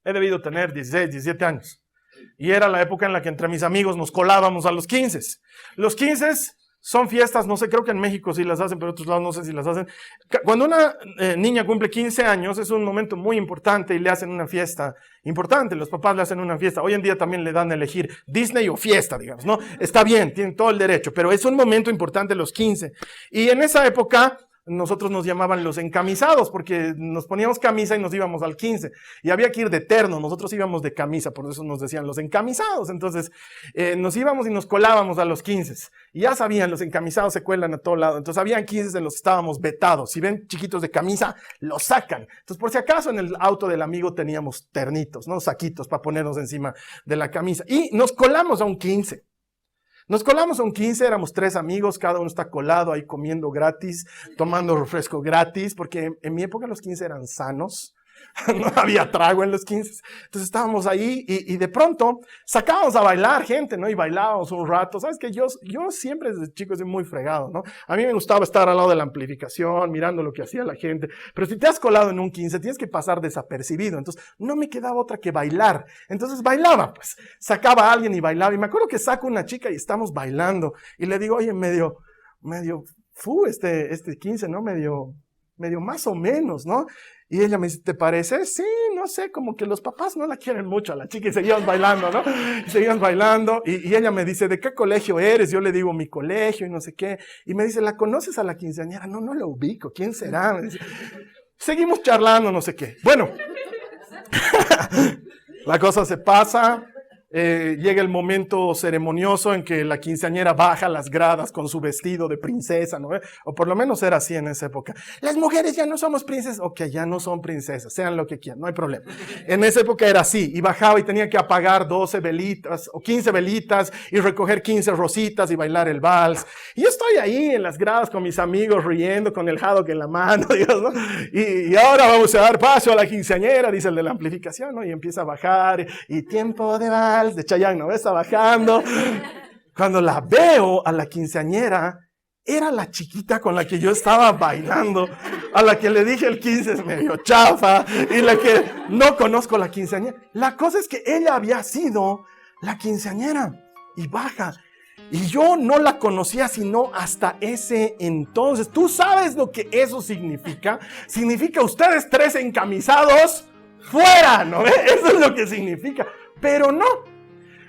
He debido tener 16, 17 años. Y era la época en la que entre mis amigos nos colábamos a los 15. Los 15 son fiestas, no sé, creo que en México sí las hacen, pero en otros lados no sé si las hacen. Cuando una niña cumple 15 años es un momento muy importante y le hacen una fiesta importante. Los papás le hacen una fiesta. Hoy en día también le dan a elegir Disney o fiesta, digamos, ¿no? Está bien, tienen todo el derecho, pero es un momento importante los 15. Y en esa época nosotros nos llamaban los encamisados porque nos poníamos camisa y nos íbamos al 15 y había que ir de terno, nosotros íbamos de camisa, por eso nos decían los encamisados. Entonces nos íbamos y nos colábamos a los 15 y ya sabían, los encamisados se cuelan a todo lado. Entonces habían 15 en los que estábamos vetados. Si ven chiquitos de camisa, los sacan. Entonces por si acaso en el auto del amigo teníamos ternitos, ¿no? Saquitos para ponernos encima de la camisa y nos colamos a un 15. Nos colamos a un 15, éramos 3 amigos, cada uno está colado ahí comiendo gratis, tomando refresco gratis, porque en mi época los 15 eran sanos, no había trago en los 15. Entonces estábamos ahí y de pronto sacábamos a bailar gente, ¿no? Y bailábamos un rato. ¿Sabes qué? Yo siempre desde chico soy muy fregado, ¿no? A mí me gustaba estar al lado de la amplificación, mirando lo que hacía la gente. Pero si te has colado en un 15, tienes que pasar desapercibido. Entonces no me quedaba otra que bailar. Entonces bailaba, pues. Sacaba a alguien y bailaba. Y me acuerdo que saco una chica y estamos bailando. Y le digo, oye, medio, este 15, ¿no? Medio más o menos, ¿no? Y ella me dice, ¿te parece? Sí, no sé, como que los papás no la quieren mucho a la chica y seguimos bailando, ¿no? Y seguimos bailando y ella me dice, ¿de qué colegio eres? Yo le digo, mi colegio y no sé qué. Y me dice, ¿la conoces a la quinceañera? No la ubico, ¿quién será? Me dice, seguimos charlando, no sé qué. Bueno, la cosa se pasa. Llega el momento ceremonioso en que la quinceañera baja las gradas con su vestido de princesa, ¿no? O por lo menos era así en esa época. Las mujeres ya no somos princesas. Ok, ya no son princesas, sean lo que quieran, no hay problema. En esa época era así, y bajaba y tenía que apagar 12 velitas o 15 velitas y recoger 15 rositas y bailar el vals. Y yo estoy ahí en las gradas con mis amigos riendo con el haddock en la mano, digamos, ¿no? Y ahora vamos a dar paso a la quinceañera, dice el de la amplificación, ¿no? Y empieza a bajar y tiempo de vals de Chayanne, ¿no? Está bajando. Cuando la veo a la quinceañera, era la chiquita con la que yo estaba bailando, a la que le dije el 15 es medio chafa, y la que no conozco la quinceañera. La cosa es que ella había sido la quinceañera, y baja, y yo no la conocía sino hasta ese entonces. ¿Tú sabes lo que eso significa? Significa ustedes 3 encamisados fuera, ¿no? Eso es lo que significa, pero no.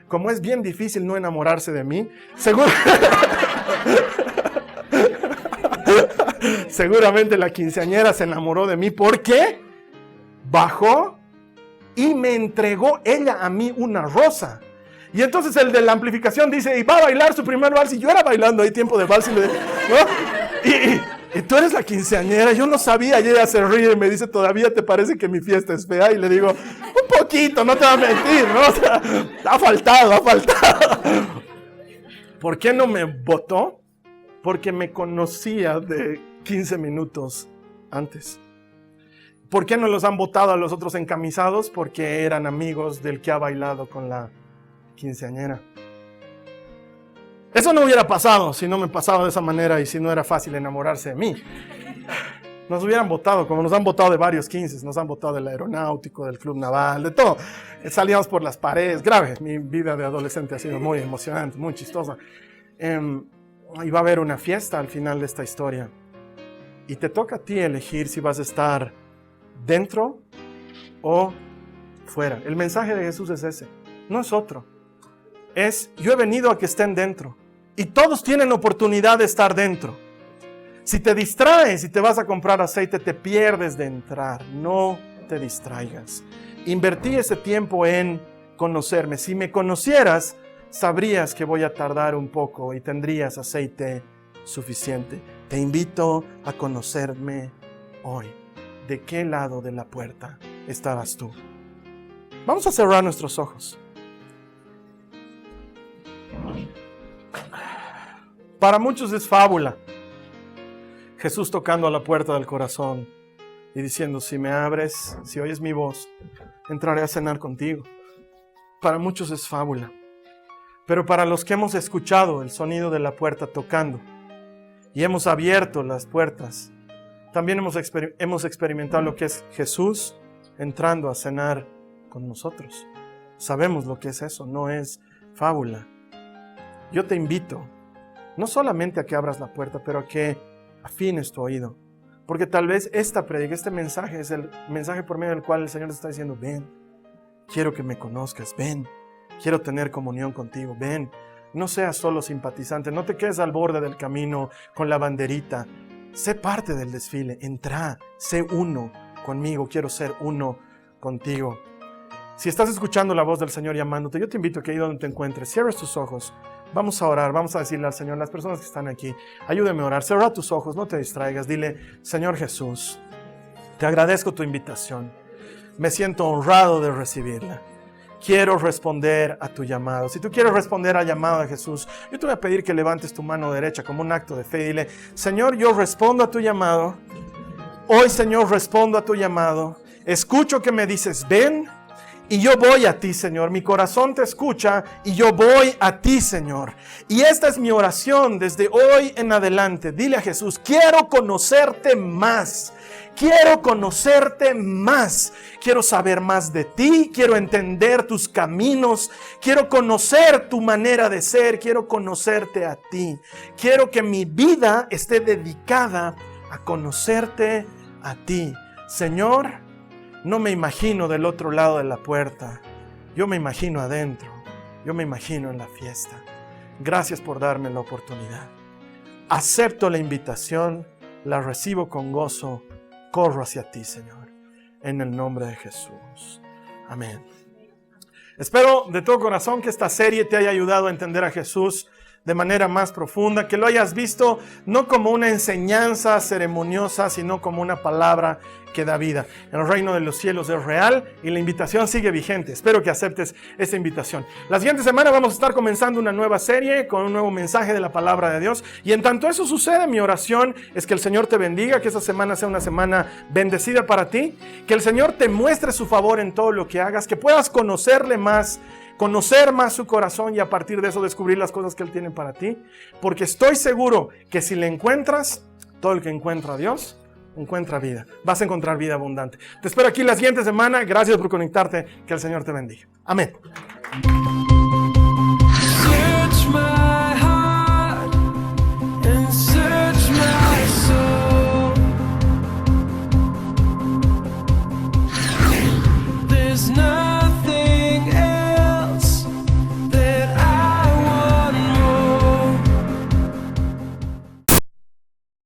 Como es bien difícil no enamorarse de mí, seguramente la quinceañera se enamoró de mí porque bajó y me entregó ella a mí una rosa. Y entonces el de la amplificación dice, y va a bailar su primer vals. Y yo era bailando ahí tiempo de vals. Y tú eres la quinceañera. Yo no sabía. Y ella se ríe y me dice, ¿todavía te parece que mi fiesta es fea? Y le digo, un poquito, no te voy a mentir, ¿no? O sea, ha faltado. ¿Por qué no me votó? Porque me conocía de 15 minutos antes. ¿Por qué no los han votado a los otros encamisados? Porque eran amigos del que ha bailado con la quinceañera. Eso no hubiera pasado si no me pasaba de esa manera y si no era fácil enamorarse de mí. Nos hubieran votado, como nos han votado de varios 15, nos han votado del aeronáutico, del club naval, de todo. Salíamos por las paredes, grave. Mi vida de adolescente ha sido muy emocionante, muy chistosa. Y va a haber una fiesta al final de esta historia. Y te toca a ti elegir si vas a estar dentro o fuera. El mensaje de Jesús es ese, no es otro. Yo he venido a que estén dentro. Y todos tienen oportunidad de estar dentro. Si te distraes y te vas a comprar aceite, te pierdes de entrar. No te distraigas. Invertí ese tiempo en conocerme. Si me conocieras, sabrías que voy a tardar un poco y tendrías aceite suficiente. Te invito a conocerme hoy. ¿De qué lado de la puerta estabas tú? Vamos a cerrar nuestros ojos. Para muchos es fábula. Jesús tocando a la puerta del corazón y diciendo, si me abres, si oyes mi voz, entraré a cenar contigo. Para muchos es fábula. Pero para los que hemos escuchado el sonido de la puerta tocando y hemos abierto las puertas, también hemos experimentado lo que es Jesús entrando a cenar con nosotros. Sabemos lo que es eso, no es fábula. Yo te invito, no solamente a que abras la puerta, pero a que afines tu oído. Porque tal vez esta prédica, este mensaje es el mensaje por medio del cual el Señor te está diciendo, ven, quiero que me conozcas, ven, quiero tener comunión contigo, ven. No seas solo simpatizante, no te quedes al borde del camino con la banderita. Sé parte del desfile, entra, sé uno conmigo, quiero ser uno contigo. Si estás escuchando la voz del Señor llamándote, yo te invito a que ahí donde te encuentres, cierres tus ojos. Vamos a orar, vamos a decirle al Señor, las personas que están aquí, ayúdame a orar, cierra tus ojos, no te distraigas, dile, Señor Jesús, te agradezco tu invitación, me siento honrado de recibirla, quiero responder a tu llamado. Si tú quieres responder al llamado de Jesús, yo te voy a pedir que levantes tu mano derecha como un acto de fe y dile, Señor, yo respondo a tu llamado, hoy Señor respondo a tu llamado, escucho que me dices, ven, y yo voy a ti, Señor. Mi corazón te escucha y yo voy a ti, Señor. Y esta es mi oración desde hoy en adelante. Dile a Jesús, quiero conocerte más. Quiero conocerte más. Quiero saber más de ti. Quiero entender tus caminos. Quiero conocer tu manera de ser. Quiero conocerte a ti. Quiero que mi vida esté dedicada a conocerte a ti. Señor, no me imagino del otro lado de la puerta. Yo me imagino adentro. Yo me imagino en la fiesta. Gracias por darme la oportunidad. Acepto la invitación, la recibo con gozo. Corro hacia ti, Señor. En el nombre de Jesús. Amén. Espero de todo corazón que esta serie te haya ayudado a entender a Jesús de manera más profunda, que lo hayas visto no como una enseñanza ceremoniosa, sino como una palabra que da vida. El reino de los cielos es real y la invitación sigue vigente. Espero que aceptes esta invitación. La siguiente semana vamos a estar comenzando una nueva serie con un nuevo mensaje de la palabra de Dios. Y en tanto eso sucede, mi oración es que el Señor te bendiga, que esa semana sea una semana bendecida para ti, que el Señor te muestre su favor en todo lo que hagas, que puedas conocerle más, conocer más su corazón y a partir de eso descubrir las cosas que Él tiene para ti. Porque estoy seguro que si le encuentras, todo el que encuentra a Dios encuentra vida. Vas a encontrar vida abundante. Te espero aquí la siguiente semana. Gracias por conectarte. Que el Señor te bendiga. Amén.